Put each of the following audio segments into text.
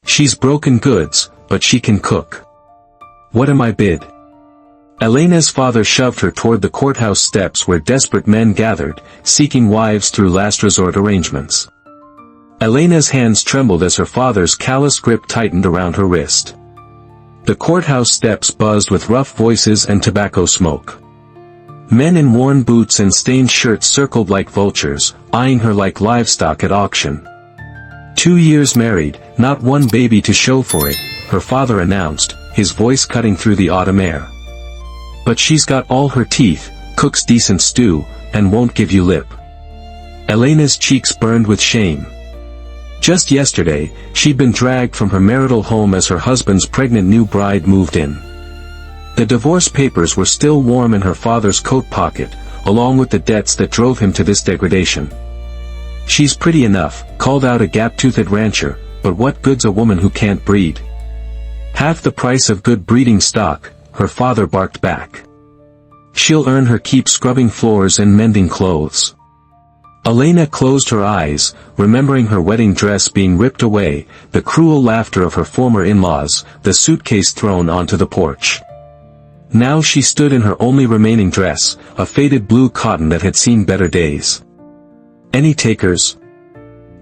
She's broken goods, but she can cook. What am I bid? Elena's father shoved her toward the courthouse steps where desperate men gathered, seeking wives through last resort arrangements. Elena's hands trembled as her father's callous grip tightened around her wrist. The courthouse steps buzzed with rough voices and tobacco smoke. Men in worn boots and stained shirts circled like vultures, eyeing her like livestock at auction. 2 years married, not one baby to show for it, her father announced, his voice cutting through the autumn air. But she's got all her teeth, cooks decent stew, and won't give you lip. Elena's cheeks burned with shame. Just yesterday, she'd been dragged from her marital home as her husband's pregnant new bride moved in. The divorce papers were still warm in her father's coat pocket, along with the debts that drove him to this degradation. She's pretty enough, called out a gap-toothed rancher, but what good's a woman who can't breed? Half the price of good breeding stock, her father barked back. She'll earn her keep scrubbing floors and mending clothes. Elena closed her eyes, remembering her wedding dress being ripped away, the cruel laughter of her former in-laws, the suitcase thrown onto the porch. Now she stood in her only remaining dress, a faded blue cotton that had seen better days. Any takers?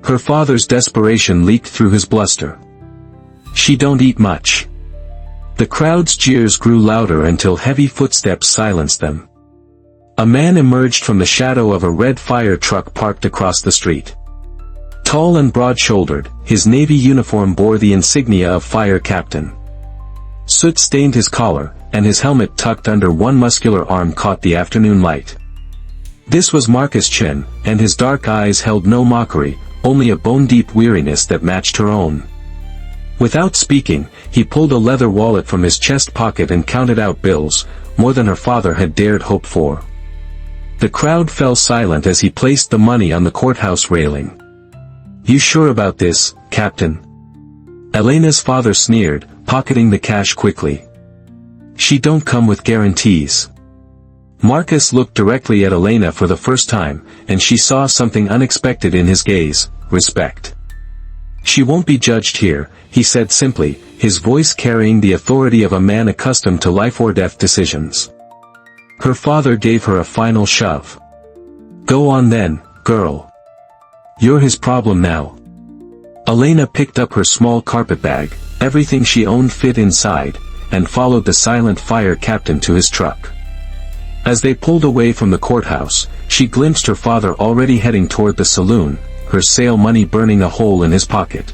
Her father's desperation leaked through his bluster. She don't eat much. The crowd's jeers grew louder until heavy footsteps silenced them. A man emerged from the shadow of a red fire truck parked across the street. Tall and broad-shouldered, his navy uniform bore the insignia of fire captain. Soot stained his collar, and his helmet tucked under one muscular arm caught the afternoon light. This was Marcus Chen, and his dark eyes held no mockery, only a bone-deep weariness that matched her own. Without speaking, he pulled a leather wallet from his chest pocket and counted out bills, more than her father had dared hope for. The crowd fell silent as he placed the money on the courthouse railing. "You sure about this, Captain?" Elena's father sneered, pocketing the cash quickly. "She don't come with guarantees." Marcus looked directly at Elena for the first time, and she saw something unexpected in his gaze: respect. "She won't be judged here," he said simply, his voice carrying the authority of a man accustomed to life-or-death decisions. Her father gave her a final shove. "Go on then, girl. You're his problem now." Elena picked up her small carpetbag, everything she owned fit inside, and followed the silent fire captain to his truck. As they pulled away from the courthouse, she glimpsed her father already heading toward the saloon, her sale money burning a hole in his pocket.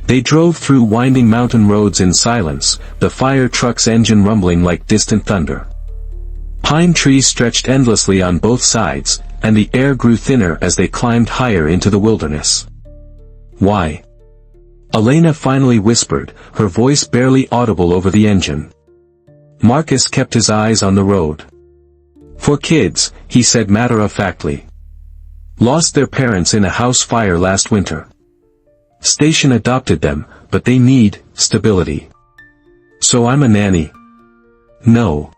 They drove through winding mountain roads in silence, the fire truck's engine rumbling like distant thunder. Pine trees stretched endlessly on both sides, and the air grew thinner as they climbed higher into the wilderness. "Why?" Elena finally whispered, her voice barely audible over the engine. Marcus kept his eyes on the road. "For kids," he said matter-of-factly. "Lost their parents in a house fire last winter. Station adopted them, but they need stability. So I'm a nanny." "No."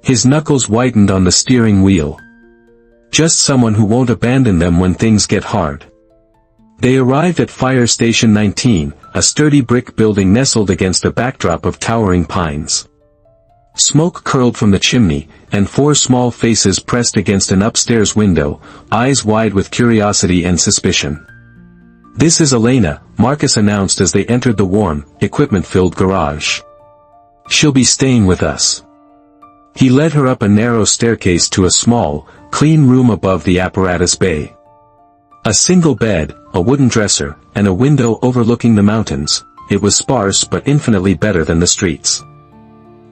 His knuckles whitened on the steering wheel. "Just someone who won't abandon them when things get hard." They arrived at Fire Station 19, a sturdy brick building nestled against a backdrop of towering pines. Smoke curled from the chimney, and 4 small faces pressed against an upstairs window, eyes wide with curiosity and suspicion. "This is Elena," Marcus announced as they entered the warm, equipment-filled garage. "She'll be staying with us." He led her up a narrow staircase to a small, clean room above the apparatus bay. A single bed, a wooden dresser, and a window overlooking the mountains. It was sparse but infinitely better than the streets.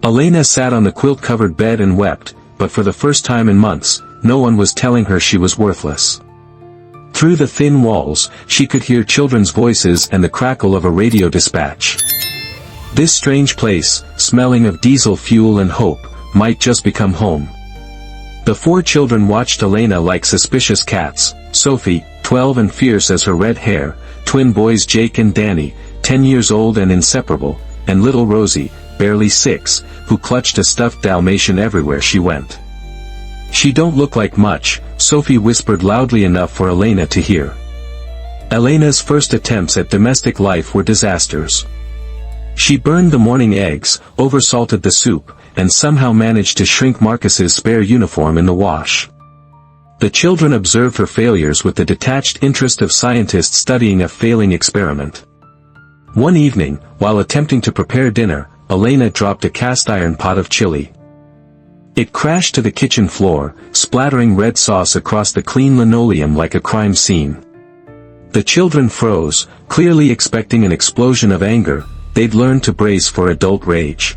Elena sat on the quilt-covered bed and wept, but for the first time in months, no one was telling her she was worthless. Through the thin walls, she could hear children's voices and the crackle of a radio dispatch. This strange place, smelling of diesel fuel and hope, might just become home. The 4 children watched Elena like suspicious cats: Sophie, 12 and fierce as her red hair, twin boys Jake and Danny, 10 years old and inseparable, and little Rosie, barely 6, who clutched a stuffed Dalmatian everywhere she went. "She don't look like much," Sophie whispered loudly enough for Elena to hear. Elena's first attempts at domestic life were disasters. She burned the morning eggs, oversalted the soup, and somehow managed to shrink Marcus's spare uniform in the wash. The children observed her failures with the detached interest of scientists studying a failing experiment. One evening, while attempting to prepare dinner, Elena dropped a cast-iron pot of chili. It crashed to the kitchen floor, splattering red sauce across the clean linoleum like a crime scene. The children froze, clearly expecting an explosion of anger. They'd learned to brace for adult rage.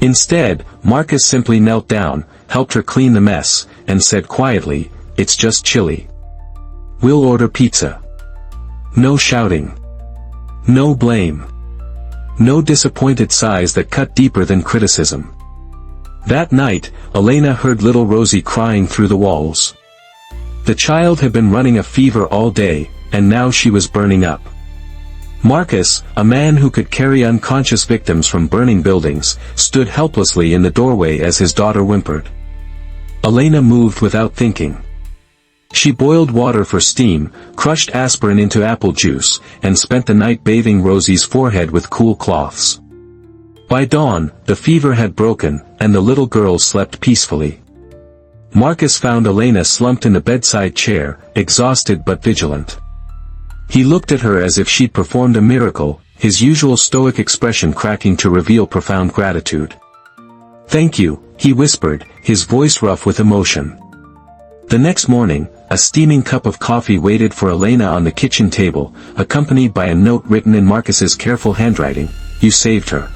Instead, Marcus simply knelt down, helped her clean the mess, and said quietly, "It's just chili. We'll order pizza." No shouting. No blame. No disappointed sighs that cut deeper than criticism. That night, Elena heard little Rosie crying through the walls. The child had been running a fever all day, and now she was burning up. Marcus, a man who could carry unconscious victims from burning buildings, stood helplessly in the doorway as his daughter whimpered. Elena moved without thinking. She boiled water for steam, crushed aspirin into apple juice, and spent the night bathing Rosie's forehead with cool cloths. By dawn, the fever had broken, and the little girl slept peacefully. Marcus found Elena slumped in the bedside chair, exhausted but vigilant. He looked at her as if she'd performed a miracle, his usual stoic expression cracking to reveal profound gratitude. "Thank you," he whispered, his voice rough with emotion. The next morning, a steaming cup of coffee waited for Elena on the kitchen table, accompanied by a note written in Marcus's careful handwriting, "You saved her."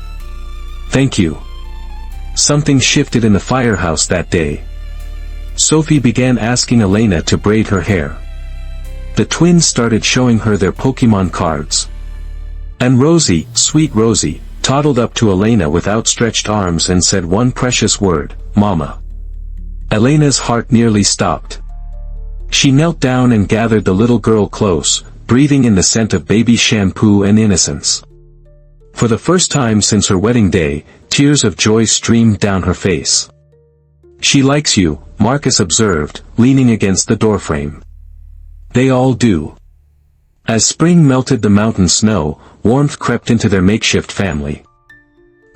"Thank you." Something shifted in the firehouse that day. Sophie began asking Elena to braid her hair. The twins started showing her their Pokemon cards. And Rosie, sweet Rosie, toddled up to Elena with outstretched arms and said one precious word, "Mama." Elena's heart nearly stopped. She knelt down and gathered the little girl close, breathing in the scent of baby shampoo and innocence. For the first time since her wedding day, tears of joy streamed down her face. "She likes you," Marcus observed, leaning against the doorframe. "They all do." As spring melted the mountain snow, warmth crept into their makeshift family.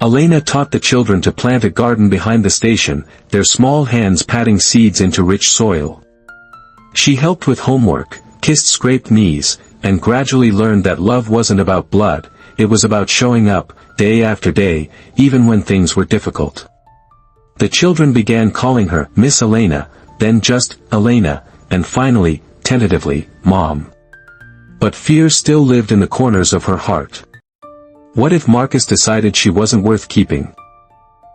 Elena taught the children to plant a garden behind the station, their small hands patting seeds into rich soil. She helped with homework, kissed scraped knees, and gradually learned that love wasn't about blood, it was about showing up, day after day, even when things were difficult. The children began calling her Miss Elena, then just Elena, and finally, tentatively, Mom. But fear still lived in the corners of her heart. What if Marcus decided she wasn't worth keeping?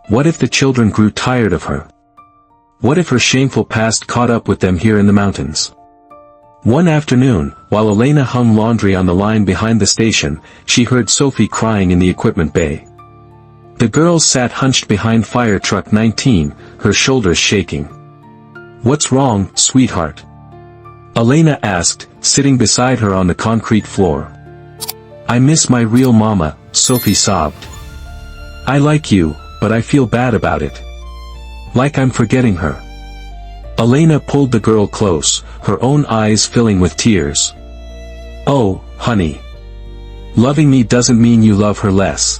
What if the children grew tired of her? What if her shameful past caught up with them here in the mountains? One afternoon, while Elena hung laundry on the line behind the station, she heard Sophie crying in the equipment bay. The girls sat hunched behind fire truck 19, her shoulders shaking. "What's wrong, sweetheart?" Elena asked, sitting beside her on the concrete floor. "I miss my real mama," Sophie sobbed. "I like you, but I feel bad about it. Like I'm forgetting her." Elena pulled the girl close, her own eyes filling with tears. "Oh, honey. Loving me doesn't mean you love her less.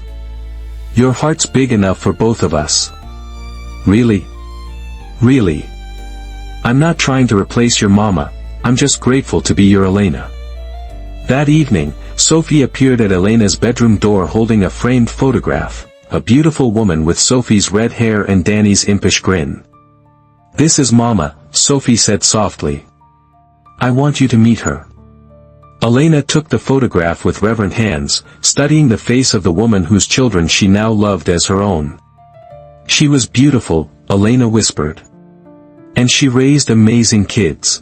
Your heart's big enough for both of us." "Really? Really? I'm not trying to replace your mama, I'm just grateful to be your Elena." That evening, Sophie appeared at Elena's bedroom door holding a framed photograph, a beautiful woman with Sophie's red hair and Danny's impish grin. "This is Mama," Sophie said softly. "I want you to meet her." Elena took the photograph with reverent hands, studying the face of the woman whose children she now loved as her own. "She was beautiful," Elena whispered. "And she raised amazing kids."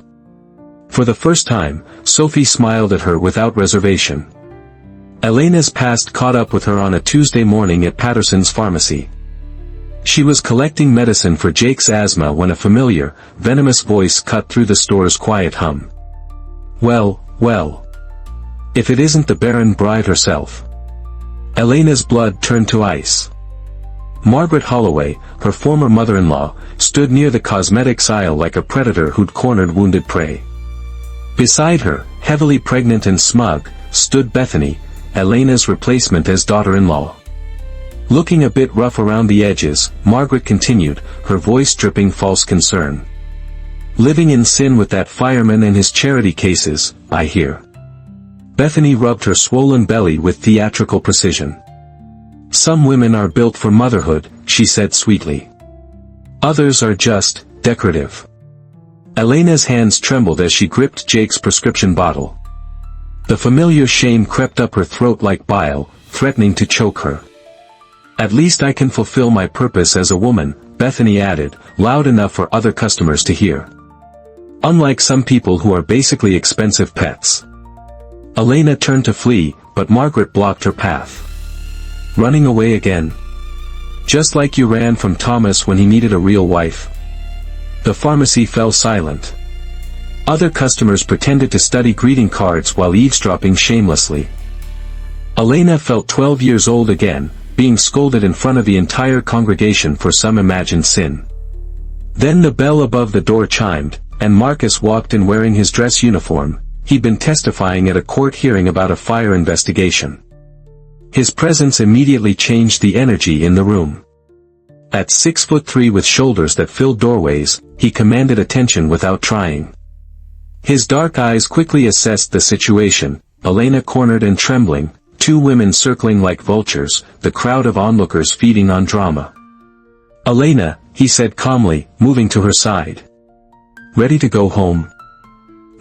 For the first time, Sophie smiled at her without reservation. Elena's past caught up with her on a Tuesday morning at Patterson's pharmacy. She was collecting medicine for Jake's asthma when a familiar, venomous voice cut through the store's quiet hum. Well, well. If it isn't the barren bride herself." Elena's blood turned to ice. Margaret Holloway, her former mother-in-law, stood near the cosmetics aisle like a predator who'd cornered wounded prey. Beside her, Heavily pregnant and smug, stood Bethany, Elena's replacement as daughter-in-law. Looking a bit rough around the edges, Margaret continued, her voice dripping false concern. "Living in sin with that fireman and his charity cases, I hear." Bethany rubbed her swollen belly with theatrical precision. "Some women are built for motherhood," she said sweetly. "Others are just decorative." Elena's hands trembled as she gripped Jake's prescription bottle. The familiar shame crept up her throat like bile, threatening to choke her. "At least I can fulfill my purpose as a woman," Bethany added, loud enough for other customers to hear. "Unlike some people who are basically expensive pets." Elena turned to flee, but Margaret blocked her path. "Running away again? Just like you ran from Thomas when he needed a real wife." The pharmacy fell silent. Other customers pretended to study greeting cards while eavesdropping shamelessly. Elena felt 12 years old again, being scolded in front of the entire congregation for some imagined sin. Then the bell above the door chimed, and Marcus walked in wearing his dress uniform. He'd been testifying at a court hearing about a fire investigation. His presence immediately changed the energy in the room. At 6'3" with shoulders that filled doorways, he commanded attention without trying. His dark eyes quickly assessed the situation, Elena cornered and trembling, two women circling like vultures, the crowd of onlookers feeding on drama. "Elena," he said calmly, moving to her side. "Ready to go home?"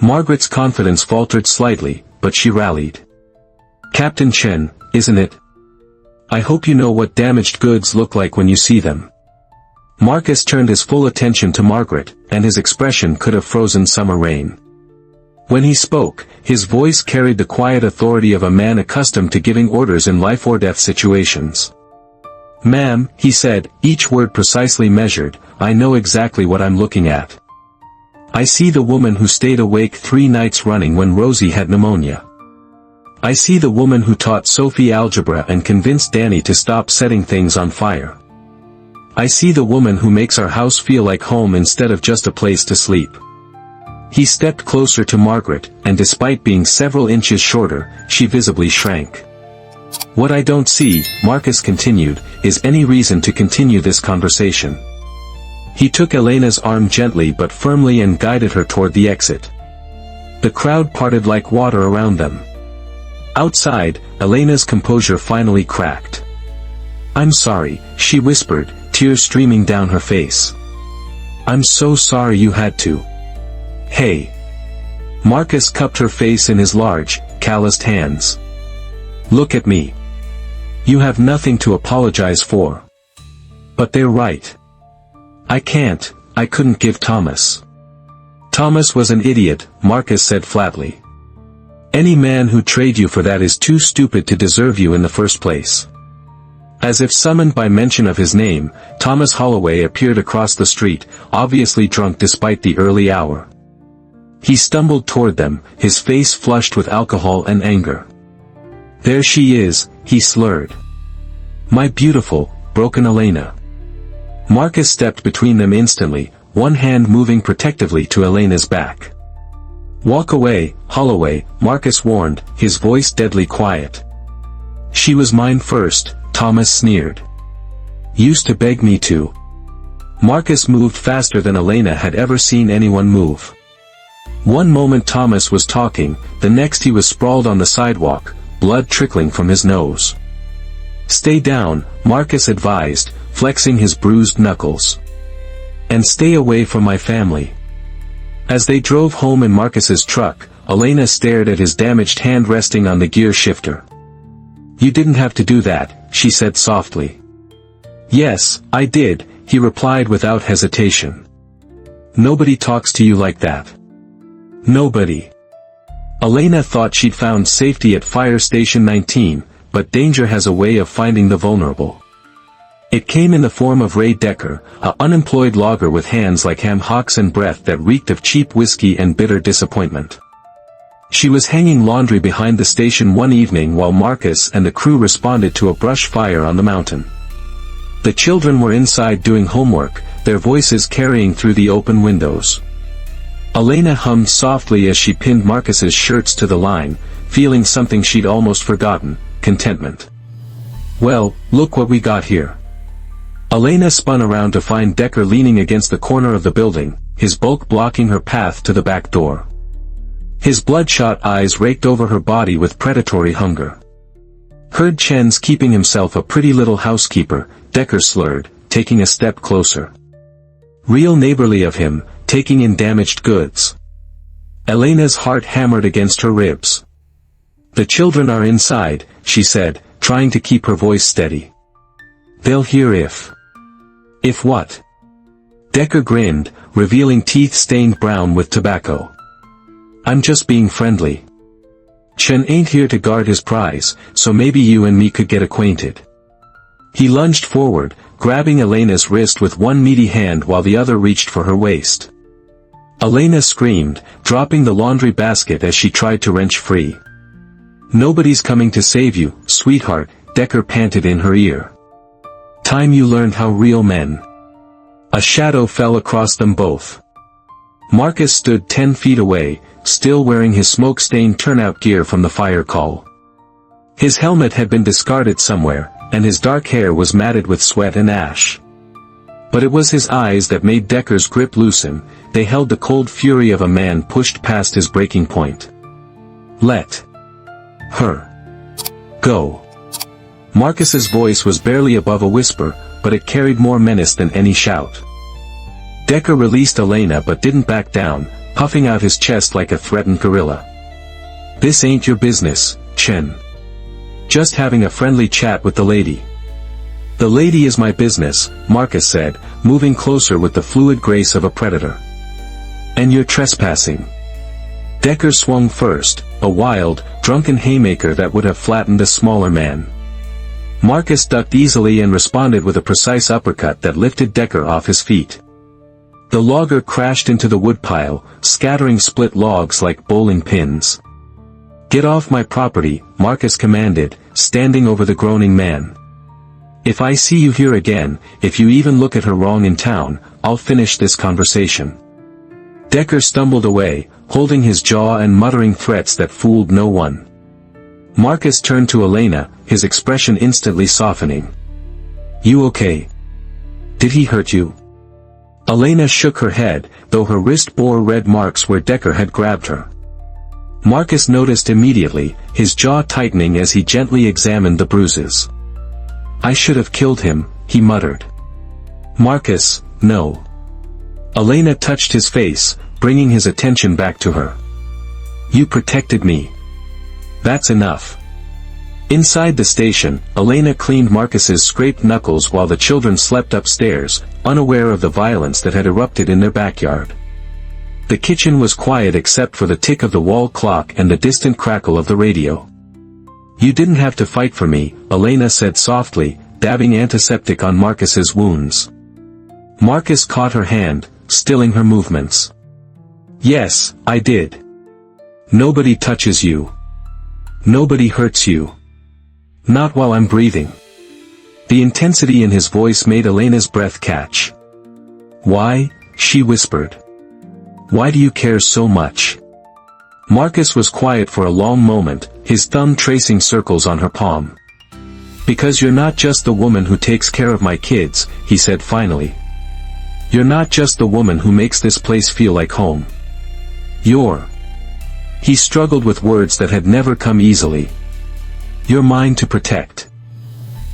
Margaret's confidence faltered slightly, but she rallied. "Captain Chen, isn't it? I hope you know what damaged goods look like when you see them." Marcus turned his full attention to Margaret, and his expression could have frozen summer rain. When he spoke, his voice carried the quiet authority of a man accustomed to giving orders in life-or-death situations. "Ma'am," he said, each word precisely measured, "I know exactly what I'm looking at. I see the woman who stayed awake 3 nights running when Rosie had pneumonia. I see the woman who taught Sophie algebra and convinced Danny to stop setting things on fire. I see the woman who makes our house feel like home instead of just a place to sleep." He stepped closer to Margaret, and despite being several inches shorter, she visibly shrank. "What I don't see," Marcus continued, "is any reason to continue this conversation." He took Elena's arm gently but firmly and guided her toward the exit. The crowd parted like water around them. Outside, Elena's composure finally cracked. "I'm sorry," she whispered, tears streaming down her face. "I'm so sorry you had to." "Hey." Marcus cupped her face in his large, calloused hands. "Look at me. You have nothing to apologize for." "But they're right. I couldn't give Thomas." "Thomas was an idiot," Marcus said flatly. "Any man who'd trade you for that is too stupid to deserve you in the first place." As if summoned by mention of his name, Thomas Holloway appeared across the street, obviously drunk despite the early hour. He stumbled toward them, his face flushed with alcohol and anger. "There she is," he slurred. "My beautiful, broken Elena." Marcus stepped between them instantly, one hand moving protectively to Elena's back. "Walk away, Holloway," Marcus warned, his voice deadly quiet. "She was mine first," Thomas sneered. "Used to beg me to." Marcus moved faster than Elena had ever seen anyone move. One moment Thomas was talking, the next he was sprawled on the sidewalk, blood trickling from his nose. "Stay down," Marcus advised, flexing his bruised knuckles. "And stay away from my family." As they drove home in Marcus's truck, Elena stared at his damaged hand resting on the gear shifter. "You didn't have to do that," she said softly. "Yes, I did," he replied without hesitation. "Nobody talks to you like that. Nobody." Elena thought she'd found safety at Fire Station 19, but danger has a way of finding the vulnerable. It came in the form of Ray Decker, an unemployed logger with hands like ham hocks and breath that reeked of cheap whiskey and bitter disappointment. She was hanging laundry behind the station one evening while Marcus and the crew responded to a brush fire on the mountain. The children were inside doing homework, their voices carrying through the open windows. Elena hummed softly as she pinned Marcus's shirts to the line, feeling something she'd almost forgotten, contentment. Well, look what we got here. Elena spun around to find Decker leaning against the corner of the building, his bulk blocking her path to the back door. His bloodshot eyes raked over her body with predatory hunger. Heard Chen's keeping himself a pretty little housekeeper, Decker slurred, taking a step closer. Real neighborly of him, taking in damaged goods. Elena's heart hammered against her ribs. The children are inside, she said, trying to keep her voice steady. They'll hear if... If what? Decker grinned, revealing teeth stained brown with tobacco. I'm just being friendly. Chen ain't here to guard his prize, so maybe you and me could get acquainted. He lunged forward, grabbing Elena's wrist with one meaty hand while the other reached for her waist. Elena screamed, dropping the laundry basket as she tried to wrench free. Nobody's coming to save you, sweetheart, Decker panted in her ear. Time you learned how real men. A shadow fell across them both. Marcus stood 10 feet away, still wearing his smoke-stained turnout gear from the fire call. His helmet had been discarded somewhere, and his dark hair was matted with sweat and ash. But it was his eyes that made Decker's grip loosen. They held the cold fury of a man pushed past his breaking point. Let her go. Marcus's voice was barely above a whisper, but it carried more menace than any shout. Decker released Elena but didn't back down, puffing out his chest like a threatened gorilla. This ain't your business, Chen. Just having a friendly chat with the lady. The lady is my business, Marcus said, moving closer with the fluid grace of a predator. And you're trespassing. Decker swung first, a wild, drunken haymaker that would have flattened a smaller man. Marcus ducked easily and responded with a precise uppercut that lifted Decker off his feet. The logger crashed into the woodpile, scattering split logs like bowling pins. Get off my property, Marcus commanded, standing over the groaning man. If I see you here again, if you even look at her wrong in town, I'll finish this conversation. Decker stumbled away, holding his jaw and muttering threats that fooled no one. Marcus turned to Elena, his expression instantly softening. You okay? Did he hurt you? Elena shook her head, though her wrist bore red marks where Decker had grabbed her. Marcus noticed immediately, his jaw tightening as he gently examined the bruises. I should have killed him, he muttered. Marcus, no. Elena touched his face, bringing his attention back to her. You protected me. That's enough. Inside the station, Elena cleaned Marcus's scraped knuckles while the children slept upstairs, unaware of the violence that had erupted in their backyard. The kitchen was quiet except for the tick of the wall clock and the distant crackle of the radio. You didn't have to fight for me, Elena said softly, dabbing antiseptic on Marcus's wounds. Marcus caught her hand, stilling her movements. Yes, I did. Nobody touches you. Nobody hurts you. Not while I'm breathing. The intensity in his voice made Elena's breath catch. Why? She whispered. Why do you care so much? Marcus was quiet for a long moment, his thumb tracing circles on her palm. Because you're not just the woman who takes care of my kids, he said finally. You're not just the woman who makes this place feel like home. You're... He struggled with words that had never come easily. You're mine to protect.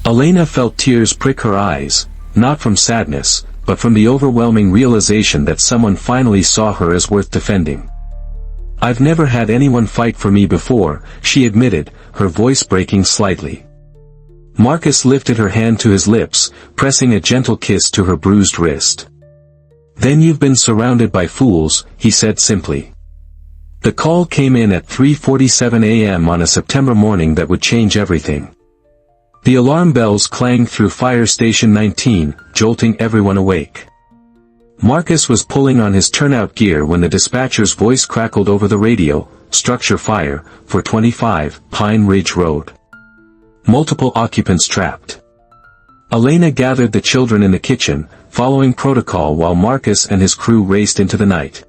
Elena felt tears prick her eyes, not from sadness, but from the overwhelming realization that someone finally saw her as worth defending. I've never had anyone fight for me before, she admitted, her voice breaking slightly. Marcus lifted her hand to his lips, pressing a gentle kiss to her bruised wrist. Then you've been surrounded by fools, he said simply. The call came in at 3:47 a.m. on a September morning that would change everything. The alarm bells clanged through Fire Station 19, jolting everyone awake. Marcus was pulling on his turnout gear when the dispatcher's voice crackled over the radio, structure fire, for 25, Pine Ridge Road. Multiple occupants trapped. Elena gathered the children in the kitchen, following protocol while Marcus and his crew raced into the night.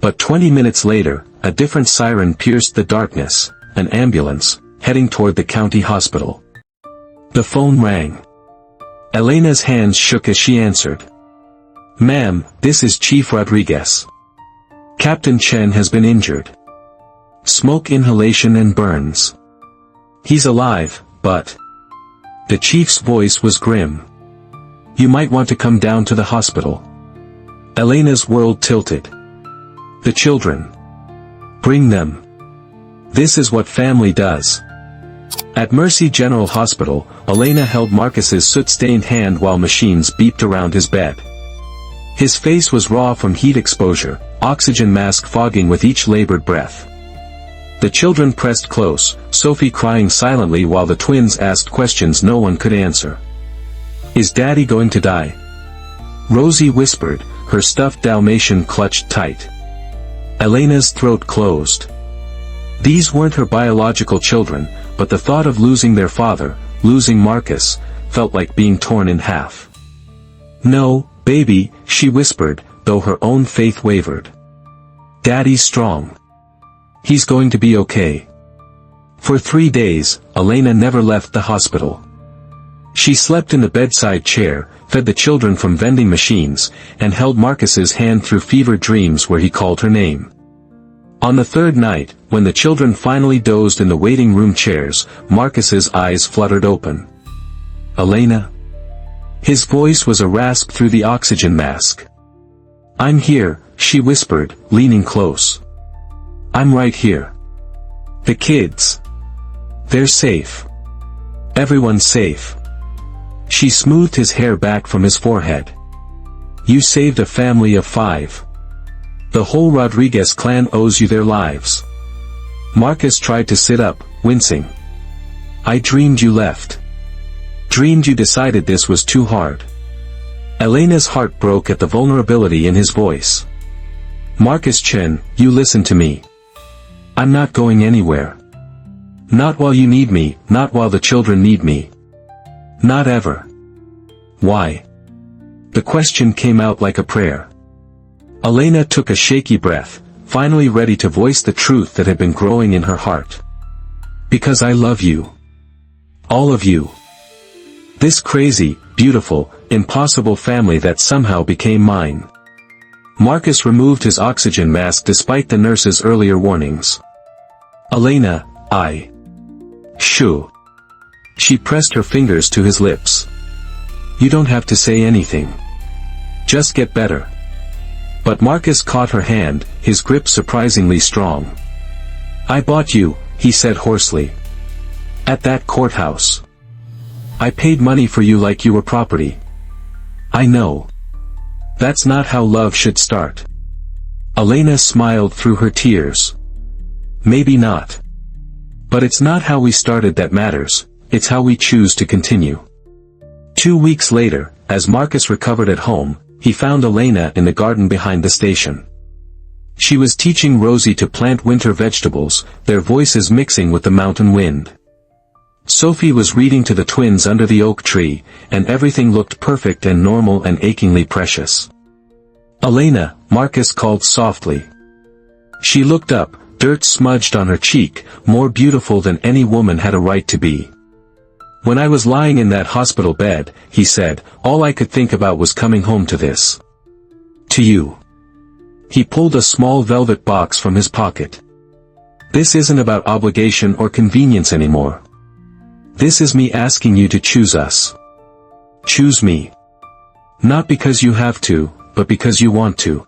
But 20 minutes later, a different siren pierced the darkness, an ambulance, heading toward the county hospital. The phone rang. Elena's hands shook as she answered. "Ma'am, this is Chief Rodriguez. Captain Chen has been injured. Smoke inhalation and burns. He's alive, but..." The chief's voice was grim. "You might want to come down to the hospital." Elena's world tilted. "The children. Bring them. This is what family does." At Mercy General Hospital, Elena held Marcus's soot-stained hand while machines beeped around his bed. His face was raw from heat exposure, oxygen mask fogging with each labored breath. The children pressed close, Sophie crying silently while the twins asked questions no one could answer. "Is Daddy going to die?" Rosie whispered, her stuffed Dalmatian clutched tight. Elena's throat closed. These weren't her biological children, but the thought of losing their father, losing Marcus, felt like being torn in half. "No, baby," she whispered, though her own faith wavered. "Daddy's strong. He's going to be okay." For 3 days, Elena never left the hospital. She slept in the bedside chair, fed the children from vending machines, and held Marcus's hand through fever dreams where he called her name. On the third night, when the children finally dozed in the waiting room chairs, Marcus's eyes fluttered open. "Elena?" His voice was a rasp through the oxygen mask. "I'm here," she whispered, leaning close. "I'm right here. The kids. They're safe. Everyone's safe." She smoothed his hair back from his forehead. "You saved a family of 5. The whole Rodriguez clan owes you their lives." Marcus tried to sit up, wincing. "I dreamed you left. Dreamed you decided this was too hard." Elena's heart broke at the vulnerability in his voice. "Marcus Chen, you listen to me. I'm not going anywhere. Not while you need me, not while the children need me. Not ever." "Why?" The question came out like a prayer. Elena took a shaky breath, finally ready to voice the truth that had been growing in her heart. "Because I love you. All of you. This crazy, beautiful, impossible family that somehow became mine." Marcus removed his oxygen mask despite the nurse's earlier warnings. "Elena, Shoo." She pressed her fingers to his lips. "You don't have to say anything. Just get better." But Marcus caught her hand, his grip surprisingly strong. "I bought you," he said hoarsely. "At that courthouse. I paid money for you like you were property." "I know. That's not how love should start." Elena smiled through her tears. "Maybe not. But it's not how we started that matters, it's how we choose to continue." 2 weeks later, as Marcus recovered at home, he found Elena in the garden behind the station. She was teaching Rosie to plant winter vegetables, their voices mixing with the mountain wind. Sophie was reading to the twins under the oak tree, and everything looked perfect and normal and achingly precious. "Elena," Marcus called softly. She looked up, dirt smudged on her cheek, more beautiful than any woman had a right to be. "When I was lying in that hospital bed," he said, "all I could think about was coming home to this. To you." He pulled a small velvet box from his pocket. "This isn't about obligation or convenience anymore. This is me asking you to choose us. Choose me. Not because you have to, but because you want to."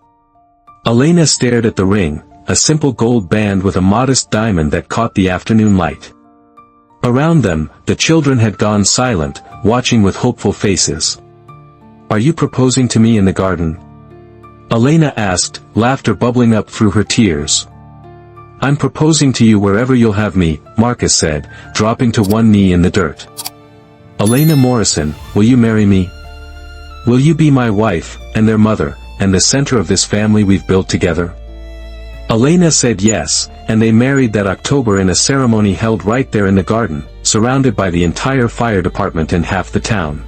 Elena stared at the ring, a simple gold band with a modest diamond that caught the afternoon light. Around them, the children had gone silent, watching with hopeful faces. "Are you proposing to me in the garden?" Elena asked, laughter bubbling up through her tears. "I'm proposing to you wherever you'll have me," Marcus said, dropping to one knee in the dirt. "Elena Morrison, will you marry me? Will you be my wife, and their mother, and the center of this family we've built together?" Elena said yes, and they married that October in a ceremony held right there in the garden, surrounded by the entire fire department and half the town.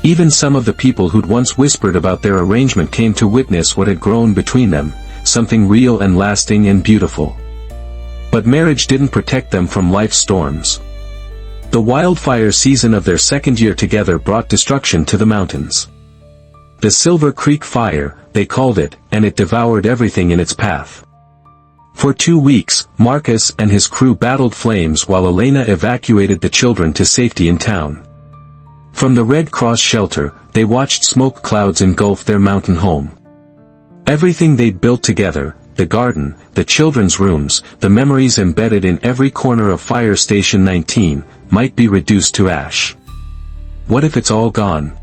Even some of the people who'd once whispered about their arrangement came to witness what had grown between them, something real and lasting and beautiful. But marriage didn't protect them from life's storms. The wildfire season of their second year together brought destruction to the mountains. The Silver Creek Fire, they called it, and it devoured everything in its path. For 2 weeks, Marcus and his crew battled flames while Elena evacuated the children to safety in town. From the Red Cross shelter, they watched smoke clouds engulf their mountain home. Everything they'd built together, the garden, the children's rooms, the memories embedded in every corner of Fire Station 19, might be reduced to ash. What if it's all gone?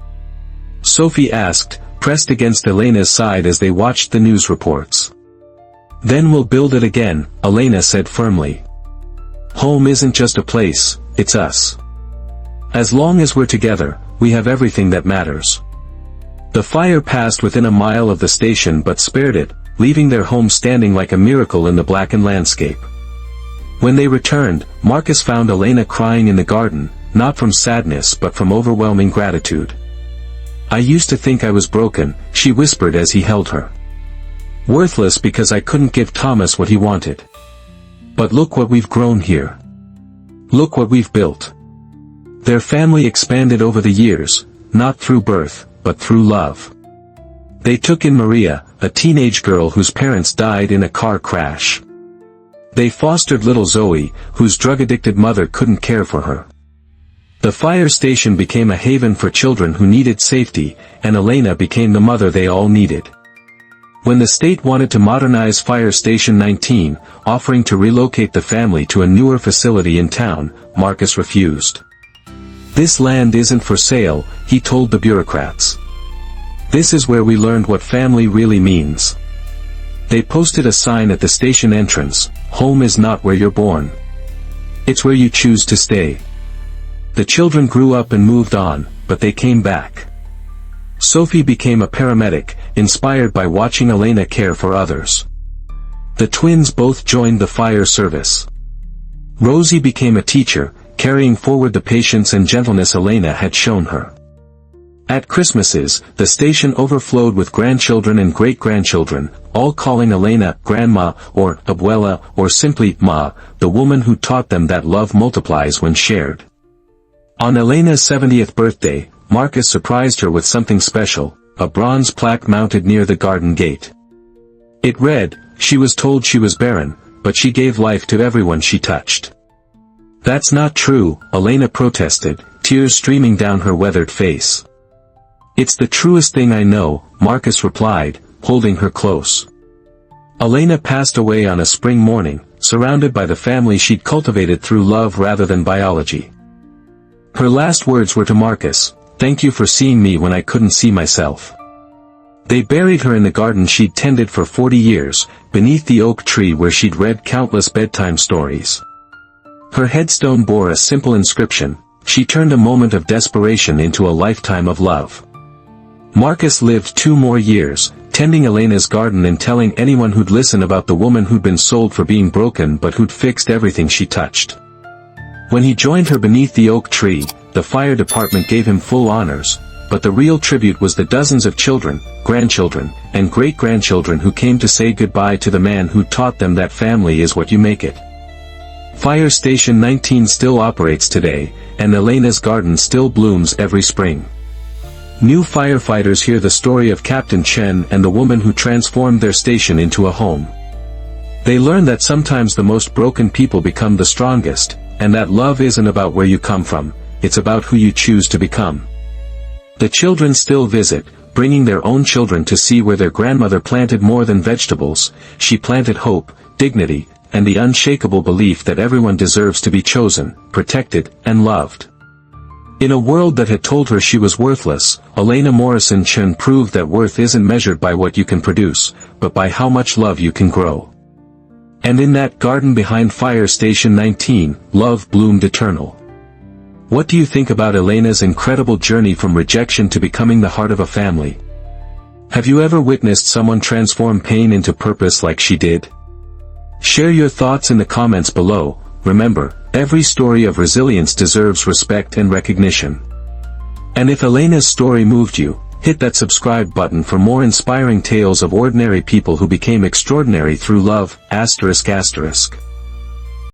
Sophie asked, pressed against Elena's side as they watched the news reports. Then we'll build it again, Elena said firmly. Home isn't just a place, it's us. As long as we're together, we have everything that matters. The fire passed within a mile of the station but spared it, leaving their home standing like a miracle in the blackened landscape. When they returned, Marcus found Elena crying in the garden, not from sadness but from overwhelming gratitude. I used to think I was broken, she whispered as he held her. Worthless because I couldn't give Thomas what he wanted. But look what we've grown here. Look what we've built. Their family expanded over the years, not through birth, but through love. They took in Maria, a teenage girl whose parents died in a car crash. They fostered little Zoe, whose drug-addicted mother couldn't care for her. The fire station became a haven for children who needed safety, and Elena became the mother they all needed. When the state wanted to modernize Fire Station 19, offering to relocate the family to a newer facility in town, Marcus refused. This land isn't for sale, he told the bureaucrats. This is where we learned what family really means. They posted a sign at the station entrance, home is not where you're born. It's where you choose to stay. The children grew up and moved on, but they came back. Sophie became a paramedic, inspired by watching Elena care for others. The twins both joined the fire service. Rosie became a teacher, carrying forward the patience and gentleness Elena had shown her. At Christmases, the station overflowed with grandchildren and great-grandchildren, all calling Elena Grandma, or Abuela, or simply Ma, the woman who taught them that love multiplies when shared. On Elena's 70th birthday, Marcus surprised her with something special, a bronze plaque mounted near the garden gate. It read, "She was told she was barren, but she gave life to everyone she touched." That's not true, Elena protested, tears streaming down her weathered face. It's the truest thing I know, Marcus replied, holding her close. Elena passed away on a spring morning, surrounded by the family she'd cultivated through love rather than biology. Her last words were to Marcus, "Thank you for seeing me when I couldn't see myself." They buried her in the garden she'd tended for 40 years, beneath the oak tree where she'd read countless bedtime stories. Her headstone bore a simple inscription, "She turned a moment of desperation into a lifetime of love." Marcus lived 2 more years, tending Elena's garden and telling anyone who'd listen about the woman who'd been sold for being broken but who'd fixed everything she touched. When he joined her beneath the oak tree, the fire department gave him full honors, but the real tribute was the dozens of children, grandchildren, and great-grandchildren who came to say goodbye to the man who taught them that family is what you make it. Fire Station 19 still operates today, and Elena's garden still blooms every spring. New firefighters hear the story of Captain Chen and the woman who transformed their station into a home. They learn that sometimes the most broken people become the strongest, and that love isn't about where you come from, it's about who you choose to become. The children still visit, bringing their own children to see where their grandmother planted more than vegetables. She planted hope, dignity, and the unshakable belief that everyone deserves to be chosen, protected, and loved. In a world that had told her she was worthless, Elena Morrison Chen proved that worth isn't measured by what you can produce, but by how much love you can grow. And in that garden behind Fire Station 19, love bloomed eternal. What do you think about Elena's incredible journey from rejection to becoming the heart of a family? Have you ever witnessed someone transform pain into purpose like she did? Share your thoughts in the comments below. Remember, every story of resilience deserves respect and recognition. And if Elena's story moved you, Hit that subscribe button for more inspiring tales of ordinary people who became extraordinary through love, ***.